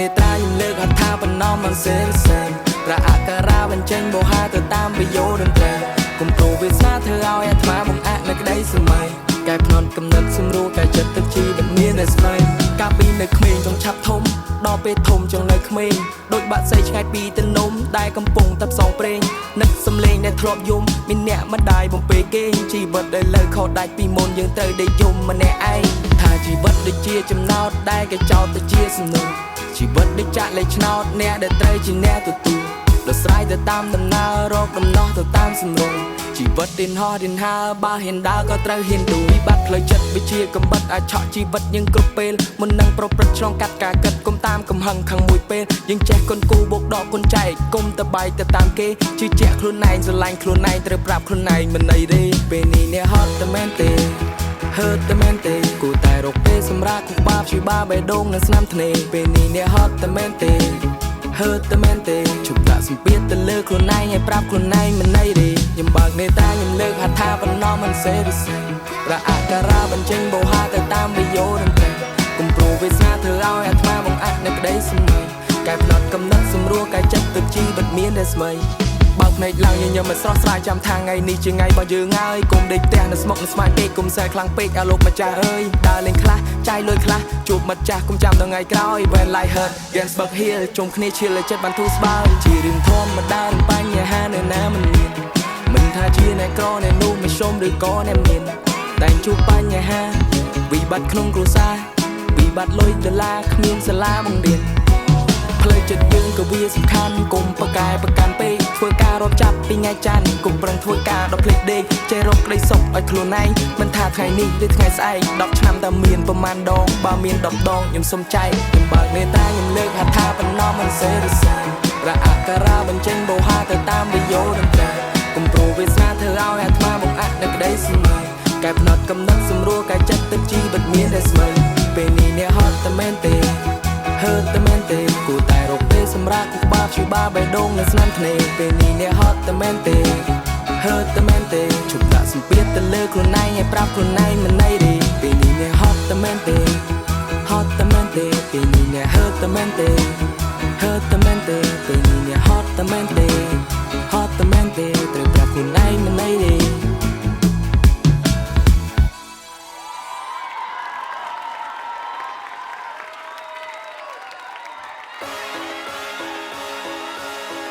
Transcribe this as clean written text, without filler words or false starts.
នេត្រាខ្ញុំលើកហត្ថាបណ្ណំមិនសេរីសេរីប្រអការៈបញ្ចេញបោហាទៅតាមប្រយោជន៍តន្ត្រីគុំប្រូវាសនាធ្វើឲ្យអាត្មាបង្អាក់នៅក្តីសម័យកែភ្នត់កំណត់សម្រួលកាយចិត្តទឹកជីវិតមានតែស្វ័យកាលពីនៅក្មេងចង់ឆាប់ធំដល់ពេលធំចង់នៅក្មេងដូចបាក់សៃឆ្ងាយពីទៅនំដែលកំពុងតែផ្សងព្រេងនឹកសំឡេងដែលធ្លាប់យំមានអ្នកម្ដាយបំពេគេងជីវិតដែលលើខុសដាច់ពីមុនយើងត្រូវដេកយំម្នាក់ឯងថាជីវិតដូចជាចំណោទដែលគេចោទទៅជាសំណួរជីវិតដូចចាក់លេខឆ្នោតអ្នកដែលត្រូវជាអ្នកទទួលដោយស្រ័យទៅតាមដំណើររកដំណោះទៅតាមសម្រងជីវិតឌិនហោះឌិនហើបើហ៊ានដើរក៏ត្រូវហ៊ានទូវិបត្តិផ្លូវចិត្តវាជាកំបិតអាចឆក់ជីវិតយើងគ្រប់ពេលមុននឹងប្រព្រឹត្តឆ្លងកាត់ការគិតគុំតាមកំហឹងខាងមួយពេលយើងចេះគុនគូបូកដកគុនចែកគុំតបាយទៅតាមគេជឿជាក់ខ្លួនឯងស្រឡាញ់ខ្លួនឯងត្រូវប្រាប់ខ្លួនឯងមិនអីទេពេលនេះអ្នកហត់តែមែនទេហឺតែមែនទេគូតែរកពេលសម្រាប់គូបាបជួយបាបេះដូងនៅស្នាមធ្នេពេលនេះអ្នកហត់តែមែនទេហឺតែមែនទេជប់ដាក់សម្ពាធទៅលើខ្លួនឯងឲ្យប្រាប់ខ្លួនឯងមិនអីទេខ្ញុំបើកនេតាខ្ញុំលើកហត្ថាបណ្ណំមិនសេរីសេរីប្រអការៈបញ្ចេញបោហាទៅតាមប្រយោជន៍តន្ត្រីគុំប្រូវាសនាធ្វើឲ្យអាត្មាបង្អាក់នៅក្តីសម័យកែផ្នត់កំណត់សម្រួលកាយចិត្តទឹកជីវិតមានតែស្មីបើកភ្នែកឡើងញញឹមមិនស្រស់ស្រាយចាំថាថ្ងៃនេះជាថ្ងៃរបស់យើងហើយកុំដេកផ្ទះនៅស្មុកនៅស្មាយពេកកុំសែខ្លាំងពេកអាលោកម្ចាស់អើយដើរលេងខ្លះចាយលុយខ្លះជួបមិត្តចាស់កុំចាំដល់ថ្ងៃក្រោយ When life hurt Gainsbourg Hill ជុំគ្នាឈៀលចិត្តបានធូរស្បើយជារឿងធម្មតាបញ្ហានៅណាមិនមានមិនថាជាអ្នកក្រអ្នកនោះមិនရှုံးឬក៏អ្នកមានតែជួបបញ្ហាវិបត្តិក្នុងគ្រួសារវិបត្តិលុយដុល្លារគ្មានសាលាបង្រៀនផ្លូវចិត្តយើងក៏វាសំខាន់កុំប្រកែប្រកាន់ពេកធ្វើការរាប់ចាប់ពីថ្ងៃច័ន្ទកុំប្រឹងធ្វើការដល់ភ្លេចដេកចេះរកក្តីសុខឲ្យខ្លួនឯងមិនថាថ្ងៃនេះឬថ្ងៃស្អែក10ឆ្នាំតែមានប្រមាណដងបើមាន10ដងខ្ញុំសុំចែកខ្ញុំបើកនេតាខ្ញុំលើកហត្ថាបណ្ណំមិនសេរីសេរីប្រអការៈបញ្ចេញបោហាទៅតាមប្រយោជន៍តន្ត្រីកុំប្រូវាសនាធ្វើឲ្យអាត្មាបង្អាក់នៅក្តីសម័យកែផ្នត់កំណត់សម្រួលកាយចិត្តទឹកជីវិតមានតែស្មីពេលនេះអ្នកហត់តែមែនទេហឺតែមែនទេគូតែរកពេលសម្រាប់គូបាបជួយបាបេះដូងនៅស្នាមធ្នេពេលនេះអ្នកហត់តែមែនទេហឺតែមែនទេជប់ដាក់សម្ពាធទៅលើខ្លួនឯងឲ្យប្រាប់ខ្លួនឯងមិនអីទេពេលនេះអ្នកហត់តែមែនទេហត់តែមែនទេពេលនេះអ្នកហឺតែមែនទេហឺតែមែនទេពេលនេះអ្នកហត់តែមែនទេហត់តែមែនទេត្រូវប្រាប់ខ្លួនឯងមិនអីទេ